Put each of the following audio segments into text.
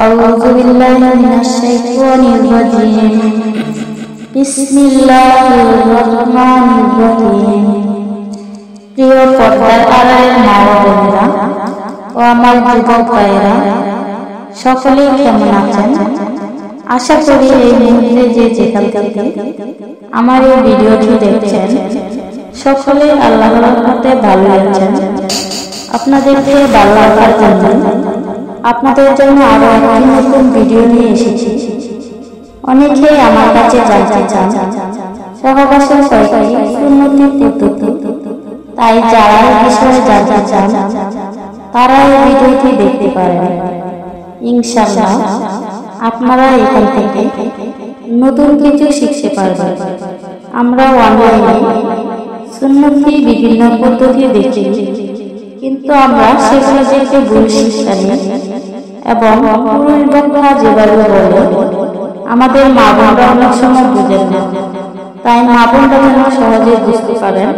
أعوذ بالله من الشيطان الرجيم بسم الله الرحمن الرحيم প্রিয় পর্দার আড়ালের মা ও বোনেরা ও আমার যুবক ভাইয়েরা সকলেই কেমন আছেন? আশা করি এই মুহূর্তে যে যেখান থেকে আমার এই ভিডিওটি দেখছেন সকলে আল্লাহর রহমতে ভালো আছেন। আপনাদেরকে ভালো রাখার জন্য আপনাদের জন্য আরো একটি নতুন ভিডিও নিয়ে এসেছি। অনেকেই আমার কাছে জানতে চান সহবাসের কয়েকটি উন্নতি পদ্ধতি, তাই যারা এই বিষয়ে জানতে চান তারা এই ভিডিওটি দেখতে পারেন। ইনশাআল্লাহ আপনারা এখান থেকে নতুন কিছু শিখতে পারবেন। আমরা অনলাইনে সুন্নতি বিভিন্ন পদ্ধতি দেখি, কিন্তু আমরা সেগুলো দেখে ভুল শিক্ষা নিই এবং পুরুষ ব্যাখ্যা যেভাবে বলে আমাদের মা বোনরা অনেক সময় বুঝেন না। তাই মা বোনরা যেন সহজে বুঝতে পারেন,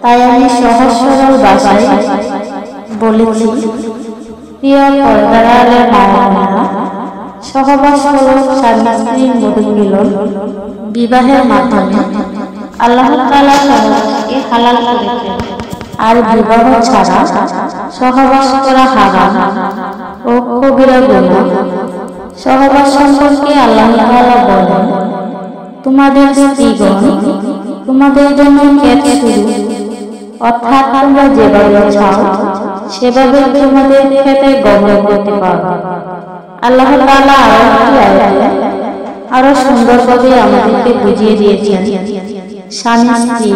তাই আমি সহজ সরল ভাষায় বলেছি। প্রিয় পর্দার আড়ালের মা বোনেরা, সহবাস হলো স্বামী স্ত্রীর মধুর মিলন। বিবাহের মাধ্যমে আল্লাহ তাআলা সহবাসকে হালাল করেছেন, আর বিবাহ ছাড়া সহবাস করা হারাম ও কবিরা গুনাহ। সহবাস সম্পর্কে আল্লাহ তাআলা বলেন, তোমাদের স্ত্রীগণ তোমাদের জন্য ক্ষেত শুরু, অর্থাৎ তোমরা যেভাবে চাও সেভাবে তোমাদের ক্ষেতে গমন করতে পারো। আল্লাহ তাআলা আরো সুন্দরভাবে আমাদেরকে বুঝিয়ে দিয়েছেন স্বামী স্ত্রী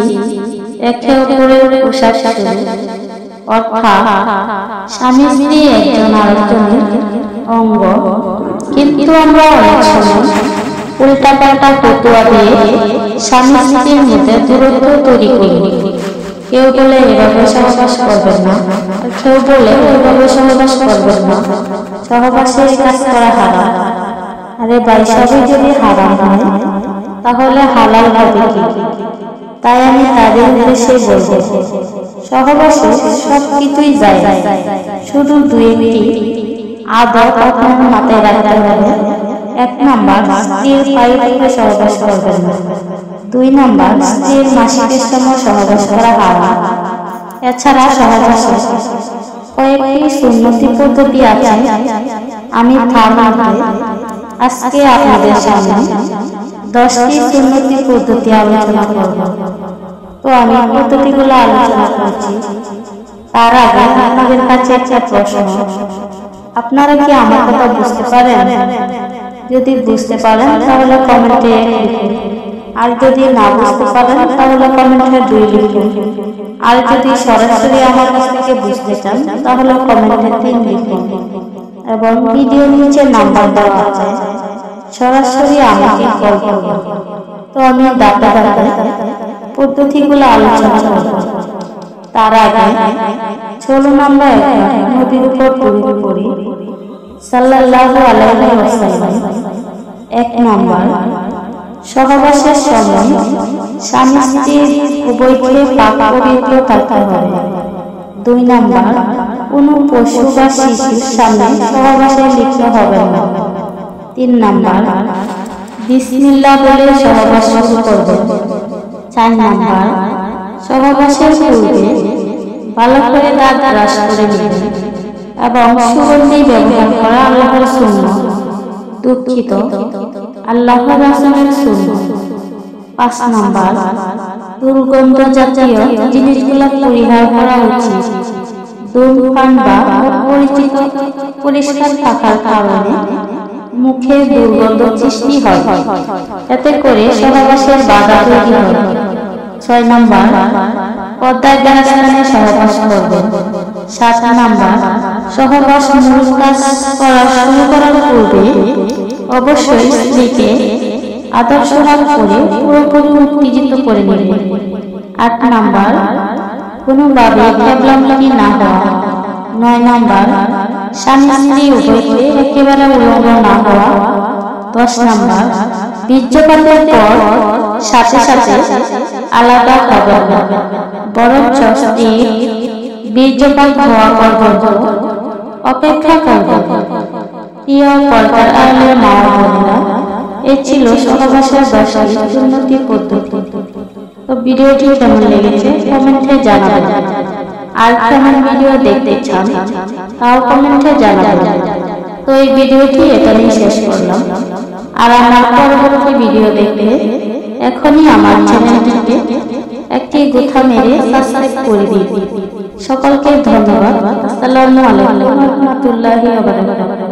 একে অপরের পোশাক শুরু, অর্থাৎ স্বামী স্ত্রী একজন আরেকজনের অঙ্গ। কিন্তু আমরা অনেক সময় উল্টা পাল্টা ফতোয়া দিয়ে স্বামী স্ত্রীর মধ্যে দূরত্ব তৈরি করি। কেউ বলে এভাবে সহবাস করবেন না, কেউ বলে এভাবে সহবাস করবেন না, সহবাসের কাজ করা হারাম। আরে ভাই, সবই যদি হারাম হয় তাহলে হালাল হবে কি? তাই আমি তাদের উদ্দেশ্যে বলবো, সহবাসে সবকিছুই যায়, শুধু দুই একটি আদব আপনার মাথায় রাখতে হবে। 1 নাম্বার, স্ত্রীর পায়ে পায়ে সহবাস করবেন না। 2 নাম্বার, স্ত্রীর মাসিকের সময় সহবাস করা হারাম। এছাড়া সহবাসে কয়েকটি সুন্নতি পদ্ধতি আছে। আমি আজকে আপনাদের সামনে 10টি সুন্নতি পদ্ধতি আলোচনা করব। তো আমি পদ্ধতিগুলো আলোচনা করছি, তার আগে আপনাদের কাছে একটা প্রশ্ন, আপনারা কি আমার কথা বুঝতে পারেন? যদি বুঝতে পারেন তাহলে কমেন্টে 1 লিখুন, আর যদি না বুঝতে পারেন তাহলে কমেন্টে 2 লিখুন, আর যদি সরাসরি আমার কাছ থেকে বুঝতে চান তাহলে কমেন্টে 3 লিখুন। এবং ভিডিওর নিচে নাম্বার দেওয়া আছে, সরাসরি আমাকে কল করুন। তো আমি ধাপে ধাপে পদ্ধতিগুলো আলোচনা করব। তার আগে চলুন আমরা নবীর উপর দরুদ পড়ি সাল্লাল্লাহু আলাইহি ওয়াসাল্লাম। 1 নাম্বার, সহবাসের সময় স্বামী স্ত্রী উভয়কে পাক পবিত্র থাকতে হবে। 2 নাম্বার, কোন পশু বা শিশুর সামনে সহবাসে লিপ্ত হবে না। 3 নাম্বার, বিসমিল্লাহ বলে সহবাস শুরু করবে। 4 নাম্বার, সহবাসের পূর্বে ভালো করে দাঁত ব্রাশ করে নেবেন এবং সুগন্ধি ব্যবহার করা আল্লাহর সুন্নাহ, দুঃখিত আল্লাহর রাসূলের সুন্নাহ। 5 নাম্বার, দুর্গন্ধ জাতীয় জিনিসগুলো পরিহার করা উচিত। ধূমপান বা পরিচিত পরিষ্কার থাকার কারণে মুখে দুর্গন্ধ সৃষ্টি হয়, এতে করে সহবাসের বাধা তৈরি হয়। 6 নাম্বার, পর্দায় স্থানে সহবাস করবেন। 7 নাম্বার, সহবাস মূল কাজ শুরু করার পূর্বে অবশ্যই স্ত্রীকে আদর্শহাল করে পুরোপুরি উত্তেজিত করে নেবেন। 8 নাম্বার, কোনোভাবে ক্যাবলামুখী না হওয়া। 9 নাম্বার, স্বামী স্ত্রী উভয়কে একেবারে উলঙ্গ না হওয়া। 10 নাম্বার, বীর্যপাতের পর সাথে সাথে আলাদা হবে না, বরঞ্চ স্ত্রীর বীর্যপাত হওয়া পর্যন্ত অপেক্ষা করবে। প্রিয় পর্দার আড়ালের মা ও বোনেরা, এই ছিল সহবাসের 10টি উন্নতি পদ্ধতি। তো ভিডিওটি কেমন লেগেছে কমেন্টে জানাবেন, আর কেমন ভিডিও দেখতে চান তাও কমেন্টে জানাবেন। তো এই ভিডিওটি এখানেই শেষ করলাম, আর আমার পরবর্তী ভিডিও দেখতে এখনই আমার চ্যানেলটিকে একটি গোথা মেরে সাবস্ক্রাইব করে দিন। সকলকে ধন্যবাদ। আসসালামু আলাইকুম ওয়া রাহমাতুল্লাহি ওয়া বারাকাতুহু।